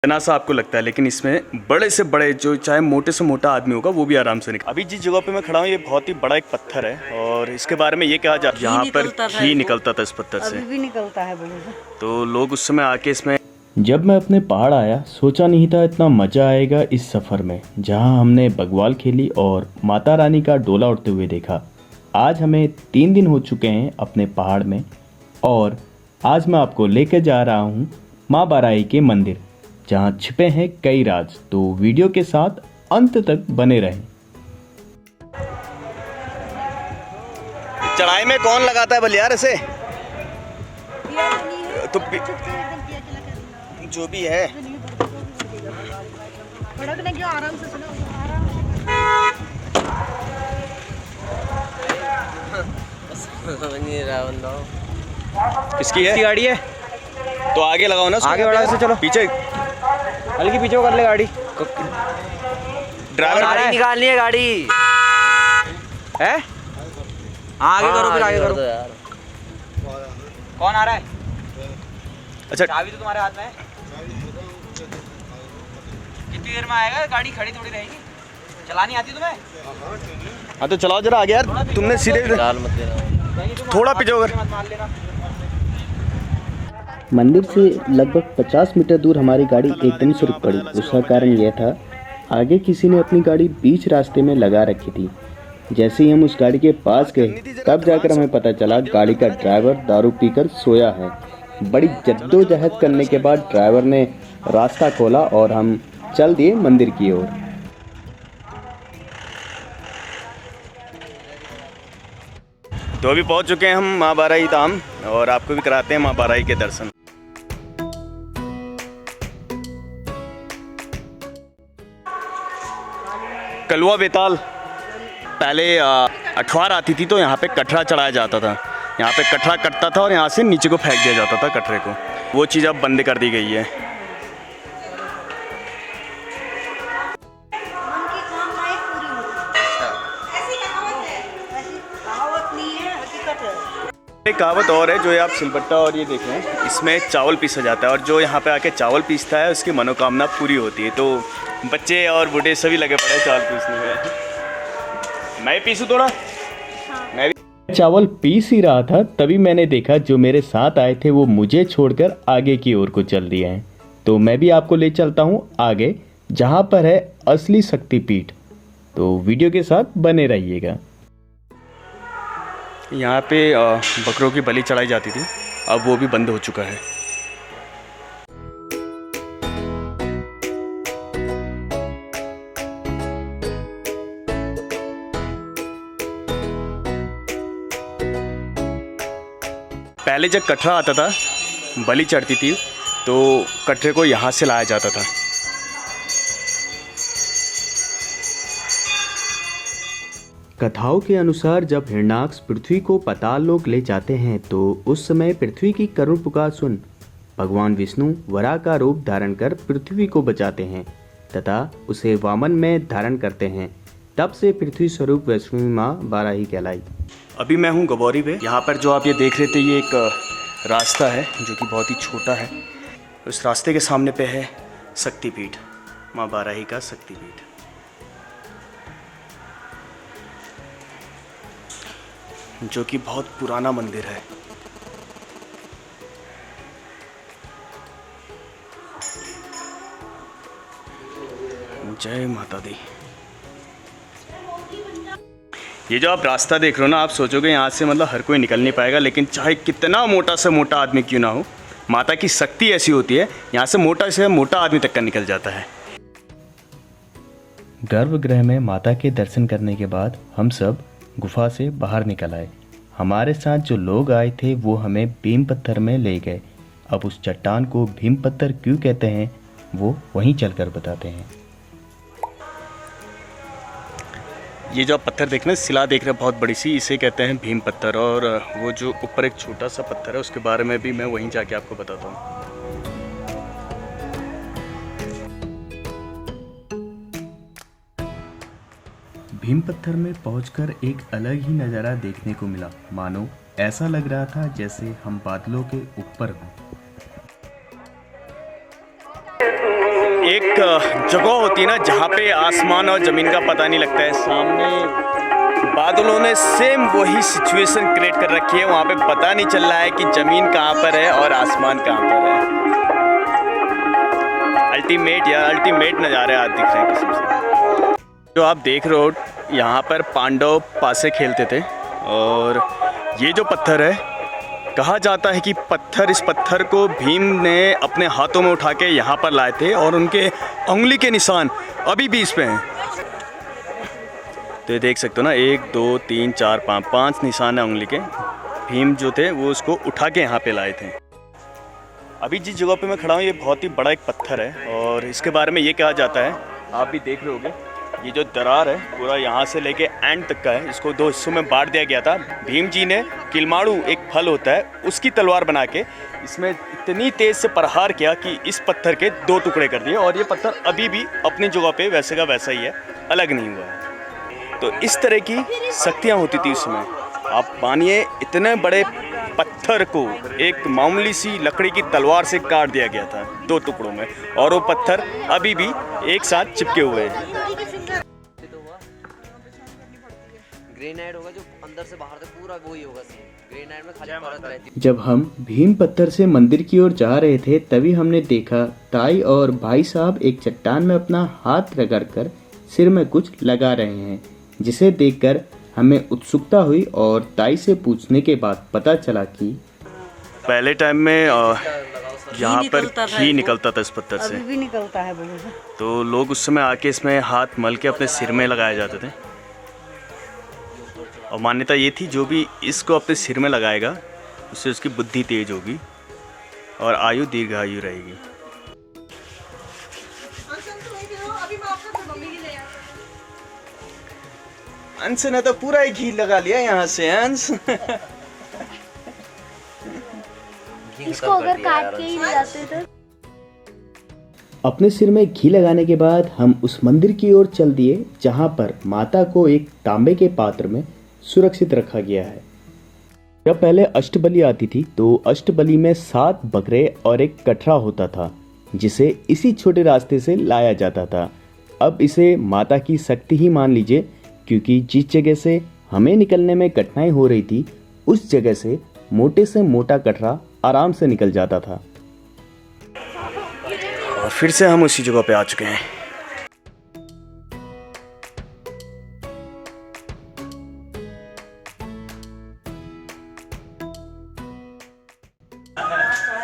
इतना सा आपको लगता है, लेकिन इसमें बड़े से बड़े जो चाहे मोटे से मोटा आदमी होगा वो भी आराम से निकल। अभी जिस जगह पे मैं खड़ा हूँ ये बहुत ही बड़ा एक पत्थर है और इसके बारे में ये कहा जाता है यहाँ पर घी निकलता था इस पत्थर से। अभी भी निकलता है बहुत। तो लोग उस समय आके इसमें। जब मैं अपने पहाड़ आया सोचा नहीं था इतना मज़ा आएगा इस सफ़र में, जहां हमने बगवाल खेली और माता रानी का डोला उड़ते हुए देखा। आज हमें 3 दिन हो चुके हैं अपने पहाड़ में और आज मैं आपको लेकर जा रहा हूं माँ बाराही के मंदिर, जहां छिपे हैं कई राज। तो वीडियो के साथ अंत तक बने रहें। चढ़ाई में कौन लगाता है बलियार ऐसे? तो जो भी है आराम से सुनो, किसकी है गाड़ी है? तो आगे लगाओ ना, आगे बढ़ा से चलो, पीछे हल्की पीछे कर ले गाड़ी। ड्राइवर गाड़ी निकालनी है गाड़ी है। आगे करो, फिर आगे करो। कौन आ रहा है? अच्छा चाबी तो तुम्हारे हाथ में है। कितनी देर में आएगा? गाड़ी खड़ी थोड़ी रहेगी। चलानी आती तुम्हें? हाँ तो चलाओ जरा आगे यार, तुमने सीधे थोड़ा पीछे होकर। मंदिर से लगभग 50 मीटर दूर हमारी गाड़ी एकदम से रुक पड़ी। उसका कारण यह था, आगे किसी ने अपनी गाड़ी बीच रास्ते में लगा रखी थी। जैसे ही हम उस गाड़ी के पास गए तब जाकर हमें पता चला गाड़ी का ड्राइवर दारू पीकर सोया है। बड़ी जद्दोजहद करने के बाद ड्राइवर ने रास्ता खोला और हम चल दिए मंदिर की ओर। तो अभी पहुंच चुके हैं हम माँ बाराही धाम और आपको भी कराते हैं माँ बाराही के दर्शन। कलवा बेताल पहले अठवार आती थी तो यहाँ पे कटरा चढ़ाया जाता था। यहाँ पे कटरा कटता था और यहाँ से नीचे को फेंक दिया जाता था कटरे को। वो चीज़ अब बंद कर दी गई है। एक कहावत और है जो ये आप सिलबट्टा और ये देखें, इसमें चावल पीसा जाता है और जो यहाँ पे आके चावल पीसता है उसकी मनोकामना पूरी होती है। तो बच्चे और बूढ़े सभी लगे पड़े चावल पीसने में। मैं पीसूँ थोड़ा? मैं भी चावल पीस ही रहा था तभी मैंने देखा जो मेरे साथ आए थे वो मुझे छोड़कर आगे की ओर को चल दिए हैं। तो मैं भी आपको ले चलता हूँ आगे, जहाँ पर है असली शक्तिपीठ। तो वीडियो के साथ बने रहिएगा। यहाँ पे बकरों की बलि चढ़ाई जाती थी, अब वो भी बंद हो चुका है। पहले जब कटरा आता था, बलि चढ़ती थी तो कटरे को यहाँ से लाया जाता था। कथाओं के अनुसार जब हिरणाक्ष पृथ्वी को पाताल लोक ले जाते हैं तो उस समय पृथ्वी की करुण पुकार सुन भगवान विष्णु वराह का रूप धारण कर पृथ्वी को बचाते हैं तथा उसे वामन में धारण करते हैं। तब से पृथ्वी स्वरूप वैष्णवी माँ बाराही कहलाई। अभी मैं हूँ गबौरी पे। यहाँ पर जो आप ये देख रहे थे ये एक रास्ता है जो कि बहुत ही छोटा है। उस रास्ते के सामने पे है शक्तिपीठ, माँ बाराही का शक्तिपीठ। जो कि बहुत पुराना मंदिर है। जय माता दी। ये जो आप रास्ता देख रहे हो ना, आप सोचोगे यहाँ से मतलब हर कोई निकल नहीं पाएगा, लेकिन चाहे कितना मोटा से मोटा आदमी क्यों ना हो, माता की शक्ति ऐसी होती है यहाँ से मोटा आदमी तक का निकल जाता है। गर्भगृह में माता के दर्शन करने के बाद हम सब गुफा से बाहर निकल आए। हमारे साथ जो लोग आए थे वो हमें भीम पत्थर में ले गए। अब उस चट्टान को भीम पत्थर क्यों कहते हैं वो वहीं चलकर बताते हैं। ये जो आप पत्थर देख रहे हैं, शिला देख रहे हैं बहुत बड़ी सी, इसे कहते हैं भीम पत्थर। और वो जो ऊपर एक छोटा सा पत्थर है उसके बारे में भी मैं वहीं जाके आपको बताता हूँ। भीम पत्थर में पहुंचकर एक अलग ही नज़ारा देखने को मिला। मानो ऐसा लग रहा था जैसे हम बादलों के ऊपर हों। एक जगह होती है ना जहाँ पे आसमान और ज़मीन का पता नहीं लगता है। सामने बादलों ने सेम वही सिचुएशन क्रिएट कर रखी है, वहाँ पे पता नहीं चल रहा है कि ज़मीन कहाँ पर है और आसमान कहाँ पर है। अल्टीमेट यार, अल्टीमेट नज़ारे आज दिख रहे हैं कसम से। जो आप देख रहे हो यहाँ पर पांडव पासे खेलते थे, और ये जो पत्थर है, कहा जाता है कि इस पत्थर को भीम ने अपने हाथों में उठा के यहाँ पर लाए थे, और उनके उंगली के निशान अभी भी इस पे हैं। तो ये देख सकते हो ना, 1 2 3 4 5 निशान है उंगली के। भीम जो थे वो उसको उठा के यहाँ पे लाए थे। अभी जिस जगह पे मैं खड़ा हूँ ये बहुत ही बड़ा एक पत्थर है, और इसके बारे में ये कहा जाता है, आप भी देख रहे होगे, ये जो दरार है पूरा यहाँ से लेके एंड तक का है। इसको 2 हिस्सों में बांट दिया गया था। भीम जी ने किलमाड़ू एक फल होता है उसकी तलवार बना के इसमें इतनी तेज़ से प्रहार किया कि इस पत्थर के 2 टुकड़े कर दिए, और ये पत्थर अभी भी अपनी जगह पे वैसे का वैसा ही है, अलग नहीं हुआ है। तो इस तरह की शक्तियाँ होती थी उसमें। आप मानिए इतने बड़े पत्थर को एक मामूली सी लकड़ी की तलवार से काट दिया गया था 2 टुकड़ों में, और वो पत्थर अभी भी एक साथ चिपके हुए हैं। ग्रेनाइट होगा जो अंदर से बाहर तक पूरा वही होगा सेम। ग्रेनाइट में खाली परत रहती है। जब हम भीम पत्थर से मंदिर की ओर जा रहे थे तभी हमने देखा ताई और भाई साहब एक चट्टान में अपना हाथ रगड़ कर सिर में कुछ लगा रहे हैं, जिसे देखकर हमें उत्सुकता हुई, और ताई से पूछने के बाद पता चला कि पहले टाइम में यहाँ पर घी निकलता था इस पत्थर से। अभी भी निकलता है बोलो से। तो लोग उस समय आके इसमें हाथ मल के अपने सिर में लगाए जाते थे, और मान्यता ये थी जो भी इसको अपने सिर में लगाएगा उससे उसकी बुद्धि तेज होगी और आयु दीर्घायु रहेगी। अंश ने तो पूरा ही घी लगा लिया यहाँ से। अंश इसको अगर काट के ही ले जाते थे। अपने सिर में घी लगाने के बाद हम उस मंदिर की ओर चल दिए जहाँ पर माता को एक तांबे के पात्र में सुरक्षित रखा गया है। जब पहले अष्टबलि आती थी तो अष्टबलि में 7 बकरे और एक कटरा होता था, जिसे इसी छोटे रास्ते से लाया जाता था। अब इसे माता की शक्ति ही मान लीजिए, क्योंकि जिस जगह से हमें निकलने में कठिनाई हो रही थी उस जगह से मोटे से मोटा कटरा आराम से निकल जाता था। और फिर से हम उसी जगह पे आ चुके हैं।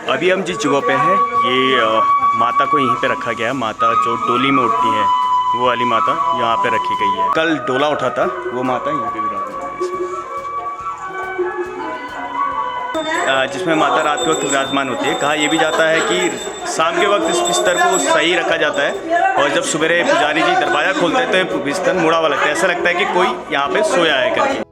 अभी हम जिस जगह पे हैं ये माता को यहीं पे रखा गया है। माता जो डोली में उठती है वो वाली माता यहाँ पे रखी गई है। कल डोला उठा था वो माता यहीं पे जिसमें माता रात के वक्त विराजमान होती है। कहा यह भी जाता है कि शाम के वक्त इस बिस्तर को सही रखा जाता है, और जब सवेरे पुजारी जी दरवाज़ा खोलते हैं तो बिस्तर मुड़ा हुआ लगता है, ऐसा लगता है कि कोई यहाँ पे सोया है करके।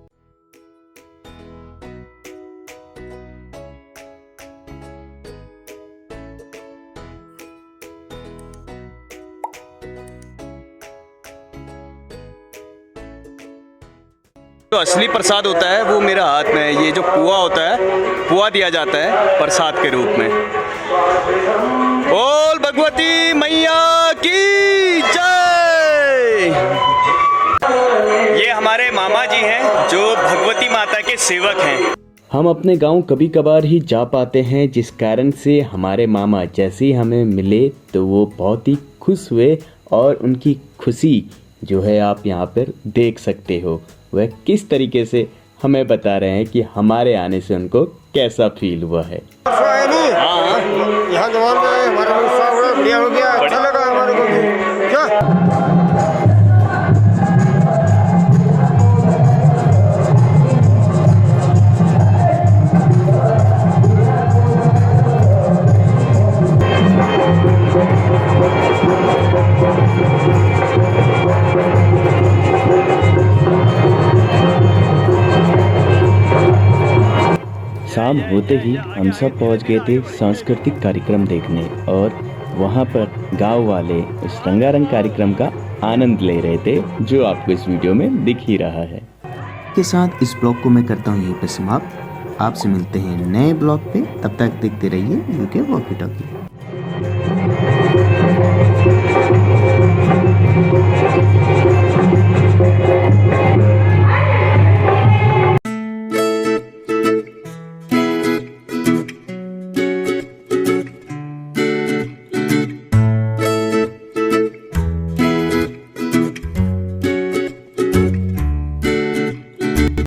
जो असली प्रसाद होता है वो मेरे हाथ में है। ये जो पुआ होता है, पुआ दिया जाता है प्रसाद के रूप में। बोल भगवती मैया की जय। ये हमारे मामा जी हैं जो भगवती माता के सेवक हैं। हम अपने गांव कभी कभार ही जा पाते हैं, जिस कारण से हमारे मामा जैसे ही हमें मिले तो वो बहुत ही खुश हुए, और उनकी खुशी जो है आप यहाँ पर देख सकते हो वह किस तरीके से हमें बता रहे हैं कि हमारे आने से उनको कैसा फील हुआ है। यहाँ हमारा बढ़िया हो गया, अच्छा लगा हमारे को क्या। शाम होते ही हम सब पहुंच गए थे सांस्कृतिक कार्यक्रम देखने, और वहां पर गांव वाले उस रंगारंग कार्यक्रम का आनंद ले रहे थे, जो आपको इस वीडियो में दिख ही रहा है। के साथ इस ब्लॉग को मैं करता हूँ यहीं पर समाप्त। आपसे मिलते हैं नए ब्लॉग पे, तब तक देखते रहिए यूके वॉकी टॉकी।